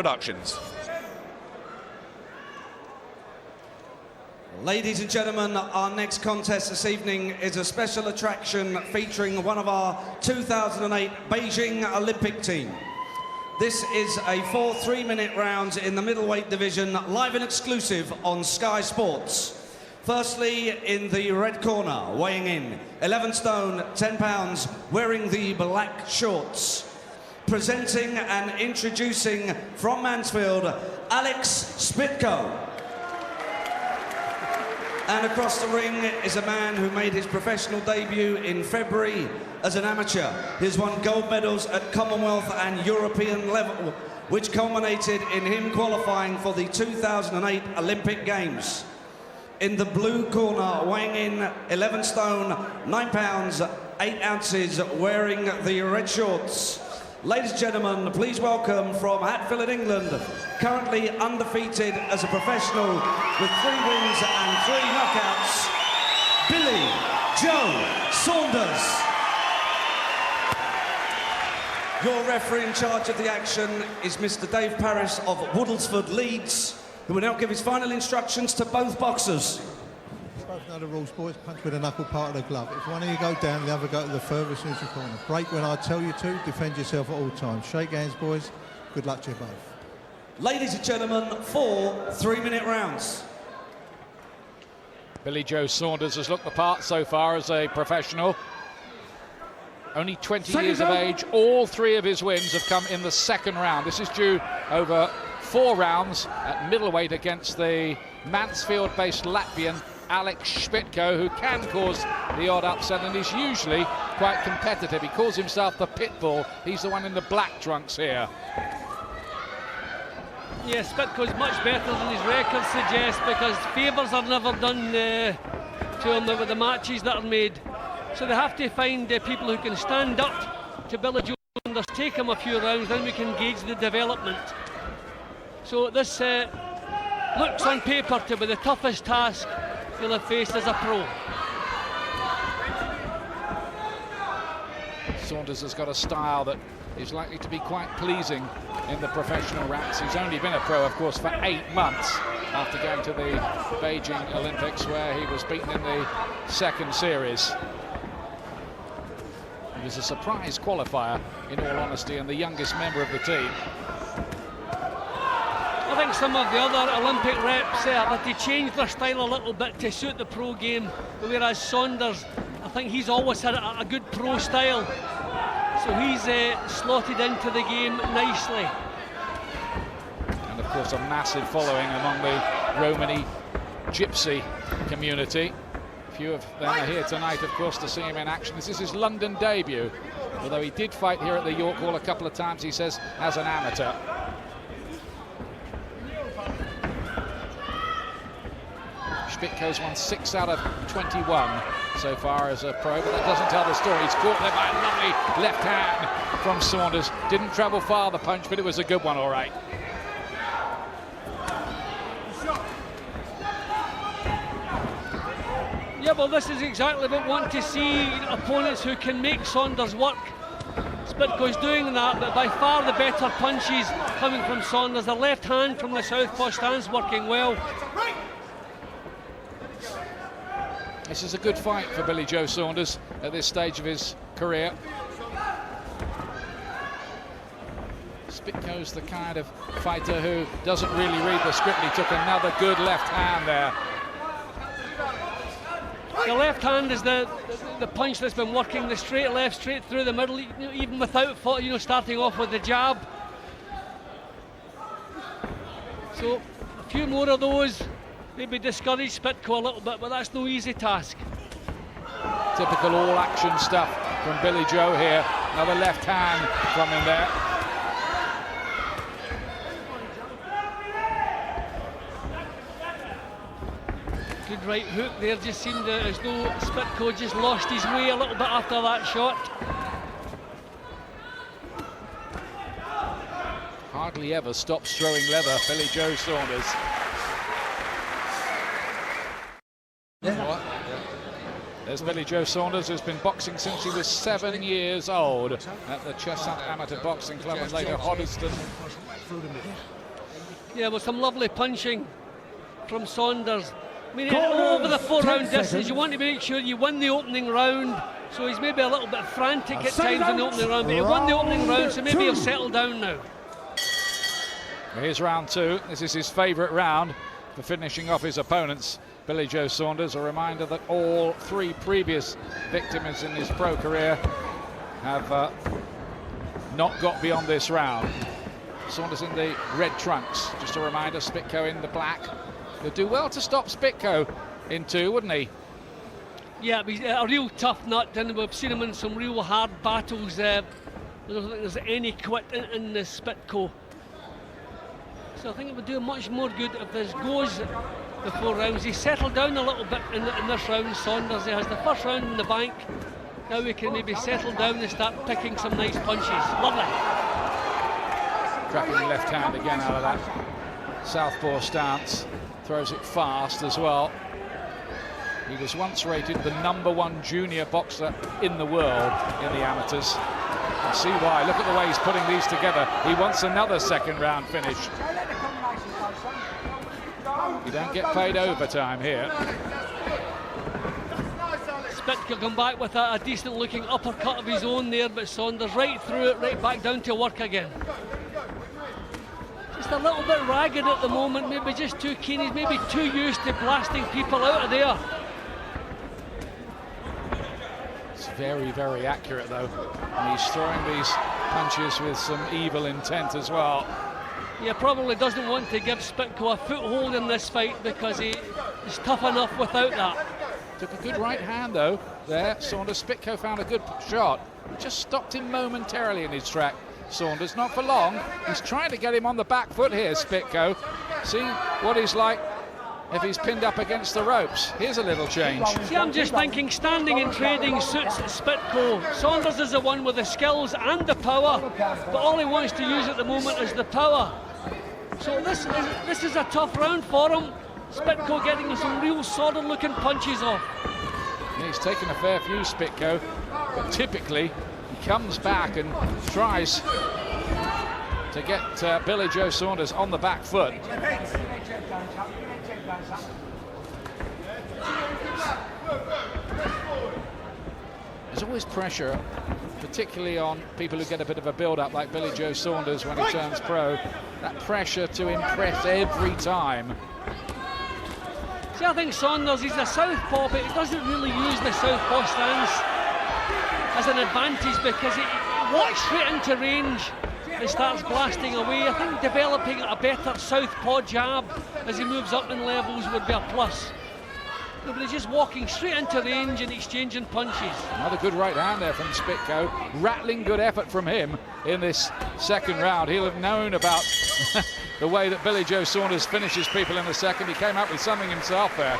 Productions. Ladies and gentlemen, our next contest this evening is a special attraction featuring one of our 2008 Beijing Olympic team. This is a 4 3-minute rounds in the middleweight division, live and exclusive on Sky Sports. Firstly, in the red corner, weighing in, 11 stone, 10 pounds, wearing the black shorts. Presenting and introducing from Mansfield, Alex Pitbull. And across the ring is a man who made his professional debut in February as an amateur. He's won gold medals at Commonwealth and European level, which culminated in him qualifying for the 2008 Olympic Games. In the blue corner, weighing in, 11 stone, 9 pounds, 8 ounces, wearing the red shorts. Ladies and gentlemen, please welcome from Hatfield, England, currently undefeated as a professional with 3 wins and 3 knockouts, Billy Joe Saunders. Your referee in charge of the action is Mr. Dave Parris of Woodlesford, Leeds, who will now give his final instructions to both boxers. Both know the rules, boys. Punch with the knuckle part of the glove. If one of you go down, the other go to the furthest neutral corner. Break when I tell you to. Defend yourself at all times. Shake hands, boys. Good luck to you both. Ladies and gentlemen, 4 3-minute rounds. Billy Joe Saunders has looked the part so far as a professional. Only 20 years of age. All 3 of his wins have come in the second round. This is due over 4 rounds at middleweight against the Mansfield-based Latvian Alex Pitbull, who can cause the odd upset and is usually quite competitive. He calls himself the Pitbull. He's the one in the black trunks here. Yes, Spitko's much better than his record suggests, because favours are never done to him with the matches that are made. So they have to find people who can stand up to Billy Joe Saunders, take him a few rounds, then we can gauge the development. So this looks on paper to be the toughest task he'll have faced as a pro. Saunders has got a style that is likely to be quite pleasing in the professional ranks. He's only been a pro, of course, for 8 months after going to the Beijing Olympics, where he was beaten in the second series. He was a surprise qualifier, in all honesty, and the youngest member of the team. I think some of the other Olympic reps that they changed their style a little bit to suit the pro game, whereas Saunders, I think he's always had a good pro style, so he's slotted into the game nicely. And of course a massive following among the Romani Gypsy community. Few of them are here tonight, of course, to see him in action. This is his London debut, although he did fight here at the York Hall a couple of times, he says, as an amateur. Spitko's won 6 out of 21 so far as a pro, but that doesn't tell the story. He's caught there by a lovely left hand from Saunders. Didn't travel far, the punch, but it was a good one, all right. Yeah, well, this is exactly what we want to see, opponents who can make Saunders work. Spitko's doing that, but by far the better punches coming from Saunders. The left hand from the southpaw stands working well. This is a good fight for Billy Joe Saunders at this stage of his career. Spitko's the kind of fighter who doesn't really read the script. He took another good left hand there. The left hand is the punch that's been working, the straight left, straight through the middle, even without starting off with the jab. So a few more of those. Maybe discourage Spitko a little bit, but that's no easy task. Typical all-action stuff from Billy Joe here. Another left hand from him there. Good right hook there, just seemed as though Spitko just lost his way a little bit after that shot. Hardly ever stops throwing leather, Billy Joe Saunders. There's Billy Joe Saunders, who's been boxing since he was 7 years old at the Chestnut Amateur Boxing Club and later Hoddesdon Yeah, with some lovely punching from Saunders. I mean, over the 4-round distance, you want to make sure you win the opening round. So he's maybe a little bit frantic at times in the opening round, but he won the opening round, so maybe he'll settle down now. Here's round 2. This is his favourite round for finishing off his opponents. Billy Joe Saunders, a reminder that all 3 previous victims in his pro career have not got beyond this round. Saunders in the red trunks. Just a reminder, Spitko in the black. He'll do well to stop Spitko in 2, wouldn't he? Yeah, he's a real tough nut, and we've seen him in some real hard battles. I don't think there's any quit in the Spitko. So I think it would do much more good if this goes the 4 rounds. He settled down a little bit in this round, Saunders. He has the first round in the bank. Now we can maybe settle down and start picking some nice punches. Lovely. Cracking left hand again out of that southpaw stance. Throws it fast as well. He was once rated the #1 junior boxer in the world in the amateurs. I see why. Look at the way he's putting these together. He wants another second round finish. You don't get paid overtime here. Spitko come back with a decent looking uppercut of his own there, but Saunders right through it, right back down to work again. Just a little bit ragged at the moment, maybe just too keen. He's maybe too used to blasting people out of there. It's very, very accurate though. And he's throwing these punches with some evil intent as well. Yeah, probably doesn't want to give Spitko a foothold in this fight because he's tough enough without that. Took a good right hand though there. Saunders. Spitko found a good shot. Just stopped him momentarily in his track. Saunders, not for long. He's trying to get him on the back foot here, Spitko. See what he's like if he's pinned up against the ropes. Here's a little change. See, I'm just thinking standing and trading suits Spitko. Saunders is the one with the skills and the power, but all he wants to use at the moment is the power. So this is a tough round for him. Spitko getting some real solid looking punches off. Yeah, he's taken a fair few, Spitko, but typically he comes back and tries to get Billy Joe Saunders on the back foot. There's always pressure, particularly on people who get a bit of a build-up like Billy Joe Saunders when he turns pro. That pressure to impress every time. See, I think Saunders, he's a southpaw, but he doesn't really use the southpaw stance as an advantage because he walks straight into range and starts blasting away. I think developing a better southpaw jab as he moves up in levels would be a plus. But he's just walking straight into range and exchanging punches. Another good right hand there from Spitko. Rattling good effort from him in this second round. He'll have known about the way that Billy Joe Saunders finishes people in the second. He came up with something himself there.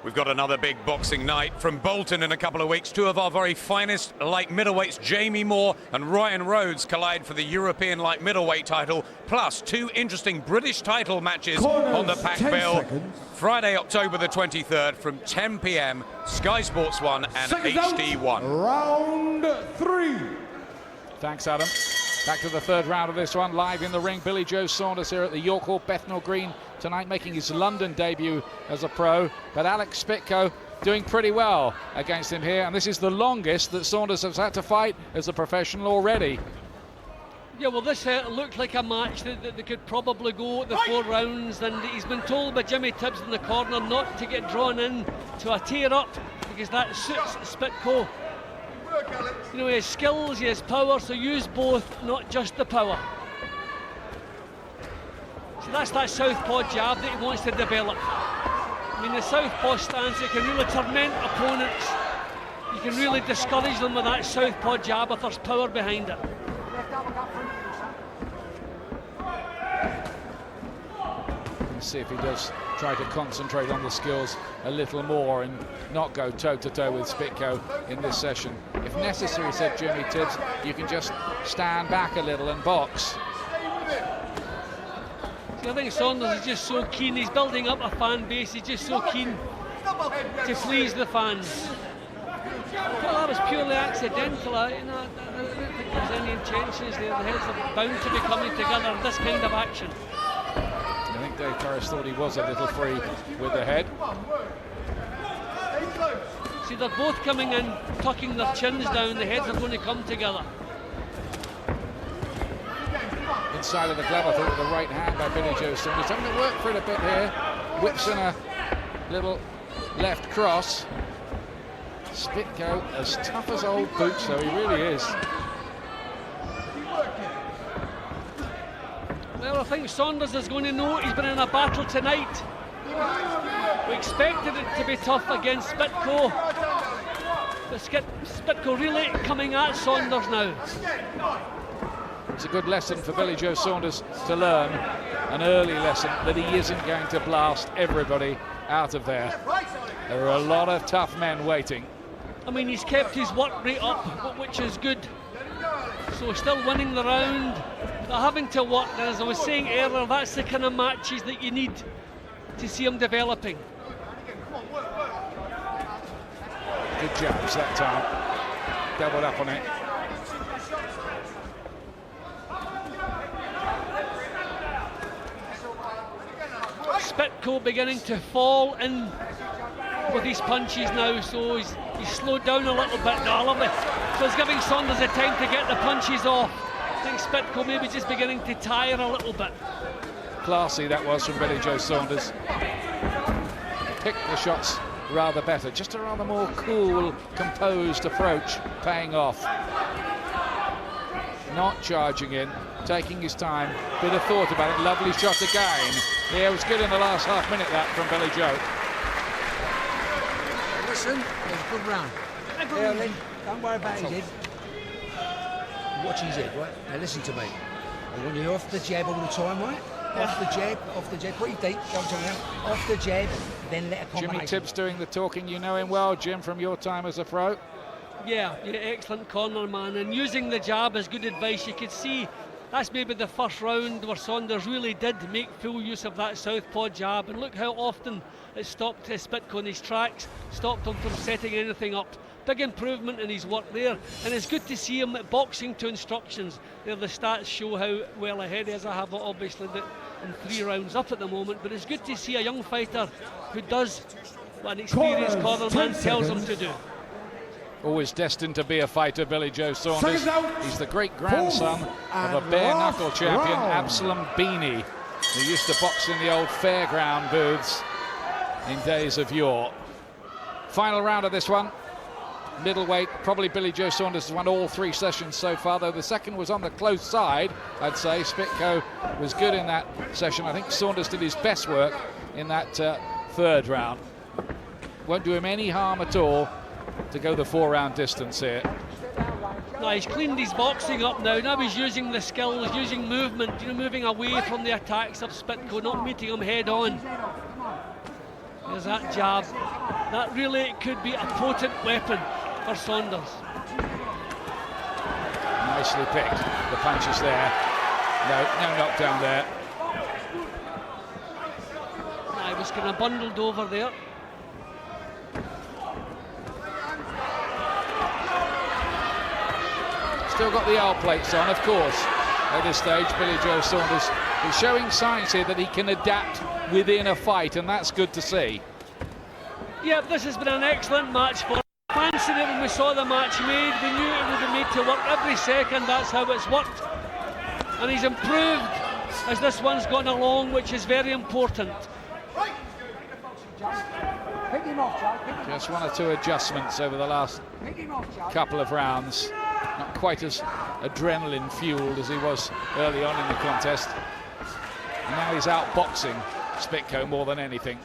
We've got another big boxing night from Bolton in a couple of weeks. 2 of our very finest light middleweights, Jamie Moore and Ryan Rhodes, collide for the European light middleweight title, plus 2 interesting British title matches on the pack bill. Friday, October the 23rd from 10 p.m, Sky Sports 1 and HD1. Round 3. Thanks, Adam. Back to the third round of this one, live in the ring. Billy Joe Saunders here at the York Hall, Bethnal Green tonight, making his London debut as a pro. But Alex Pitbull doing pretty well against him here, and this is the longest that Saunders has had to fight as a professional already. Yeah, well, this looked like a match that could probably go the 4 rounds, and he's been told by Jimmy Tibbs in the corner not to get drawn in to a tear-up because that suits Spitko. You know, he has skills, he has power, so use both, not just the power. So that's that southpaw jab that he wants to develop. I mean, the southpaw stance, it can really torment opponents. You can really discourage them with that southpaw jab if there's power behind it. Let's see if he does try to concentrate on the skills a little more and not go toe-to-toe with Spitko in this session. If necessary, said Jimmy Tibbs, you can just stand back a little and box. See, I think Saunders is just so keen. He's building up a fan base. He's just so keen to please the fans. Well, that was purely accidental. I don't think think there's any intentions there. The heads are bound to be coming together in this kind of action. I think Dave Paris thought he was a little free with the head. See, they're both coming in, tucking their chins down. The heads are going to come together. Inside of the glove, I thought, with the right hand by Billy Joe Saunders. Having to work for it a bit here. Whips in a little left cross. Spitko, as tough as old boots, though, he really is. Well, I think Saunders is going to know he's been in a battle tonight. We expected it to be tough against Spitko. But Spitko really coming at Saunders now. It's a good lesson for Billy Joe Saunders to learn, an early lesson that he isn't going to blast everybody out of there. There are a lot of tough men waiting. I mean, he's kept his work rate up, which is good. So still winning the round, but having to work. And as I was saying earlier, that's the kind of matches that you need to see him developing. Good jabs that time. Doubled up on it. Spitko beginning to fall in with his punches now, so he's slowed down a little bit. No, lovely. So it's giving Saunders the time to get the punches off. I think Spitko maybe just beginning to tire a little bit. Classy that was from Billy Joe Saunders. Picked the shots rather better. Just a rather more cool, composed approach paying off. Not charging in, taking his time, bit of thought about it. Lovely shot again. Yeah, it was good in the last half minute, that, from Billy Joe. Listen, it was a good round. Early, don't worry about his head. Watch his head, right? Now listen to me. I want you off the jab all the time, right? Off the jab, pretty deep, don't tell me now. Off the jab, then let a combination. Jimmy Tibbs doing the talking. You know him well, Jim, from your time as a pro. Yeah, excellent corner man, and using the jab is good advice. You could see that's maybe the first round where Saunders really did make full use of that southpaw jab, and look how often it stopped Spitko in his tracks, stopped him from setting anything up. Big improvement in his work there, and it's good to see him boxing to instructions. There, the stats show how well ahead he is. I have obviously in 3 rounds up at the moment, but it's good to see a young fighter who does what an experienced cornerman tells him to do. Always destined to be a fighter, Billy Joe Saunders. He's the great-grandson of a bare-knuckle champion, Absalom Beeney, who used to box in the old fairground booths in days of yore. Final round of this one. Middleweight, probably Billy Joe Saunders has won all 3 sessions so far, though the second was on the close side, I'd say. Spitko was good in that session. I think Saunders did his best work in that 3rd round. Won't do him any harm at all to go the 4-round distance here. No, he's cleaned his boxing up now. Now he's using the skills, using movement, moving away from the attacks of Spitko, not meeting him head on. There's that jab. That really could be a potent weapon for Saunders. Nicely picked. The punches there. No knockdown there. He was kind of bundled over there. Still got the L plates on, of course. At this stage, Billy Joe Saunders is showing signs here that he can adapt within a fight, and that's good to see. Yep, this has been an excellent match for him. Fancy it when we saw the match made. We knew it would be made to work every second. That's how it's worked. And he's improved as this one's gone along, which is very important. Just 1 or 2 adjustments over the last couple of rounds. Not quite as adrenaline fueled as he was early on in the contest. And now he's out boxing Spitko more than anything.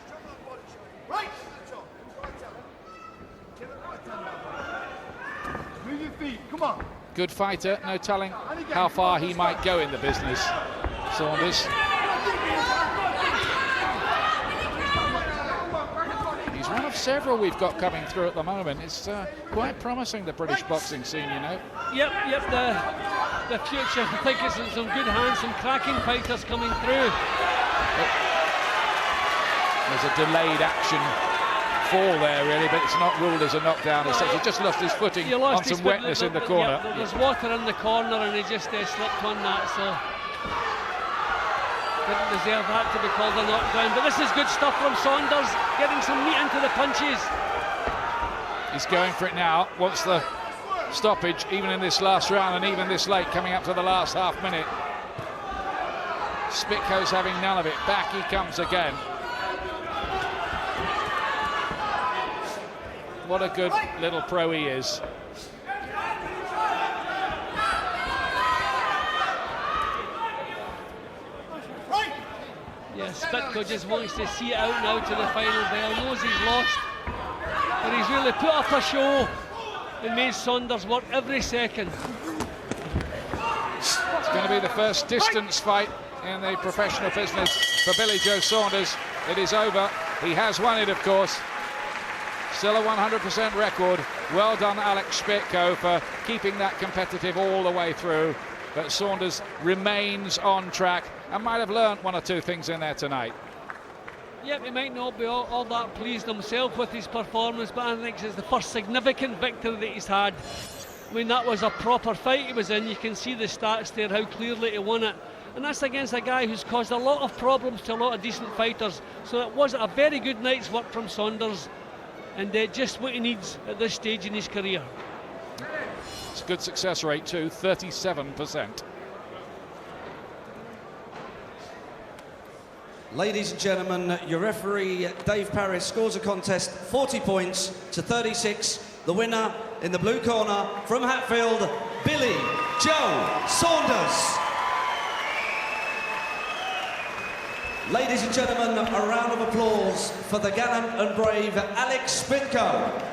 Good fighter, no telling how far he might go in the business, Saunders. He's one of several we've got coming through at the moment. It's quite promising, the British boxing scene, you know. Yep, the future, I think, is in some good hands, some cracking fighters coming through. There's a delayed action fall there, really, but it's not ruled as a knockdown as such. He just lost his footing on some wetness in the corner. Yeah, there's water in the corner, and he just slipped on that, so didn't deserve that to be called a knockdown. But this is good stuff from Saunders, getting some meat into the punches. He's going for it now, wants the stoppage, even in this last round and even this late, coming up to the last half minute. Spitko's having none of it. Back he comes again. What a good little pro he is. Yeah, Spitko just wants to see it out now to the final bell. Knows he's lost, but he's really put up a show and made Saunders work every second. It's going to be the first distance fight in the professional business for Billy Joe Saunders. It is over. He has won it, of course. Still a 100% record. Well done, Alex Pitbull, for keeping that competitive all the way through. But Saunders remains on track and might have learnt one or two things in there tonight. Yep, he might not be all that pleased himself with his performance, but I think it's the first significant victory that he's had. I mean, that was a proper fight he was in. You can see the stats there, how clearly he won it. And that's against a guy who's caused a lot of problems to a lot of decent fighters. So it was a very good night's work from Saunders, and just what he needs at this stage in his career. It's a good success rate too, 37%. Ladies and gentlemen, your referee Dave Parris scores a contest 40 points to 36. The winner in the blue corner from Hatfield, Billy Joe Saunders. Ladies and gentlemen, a round of applause for the gallant and brave Alex Pitbull.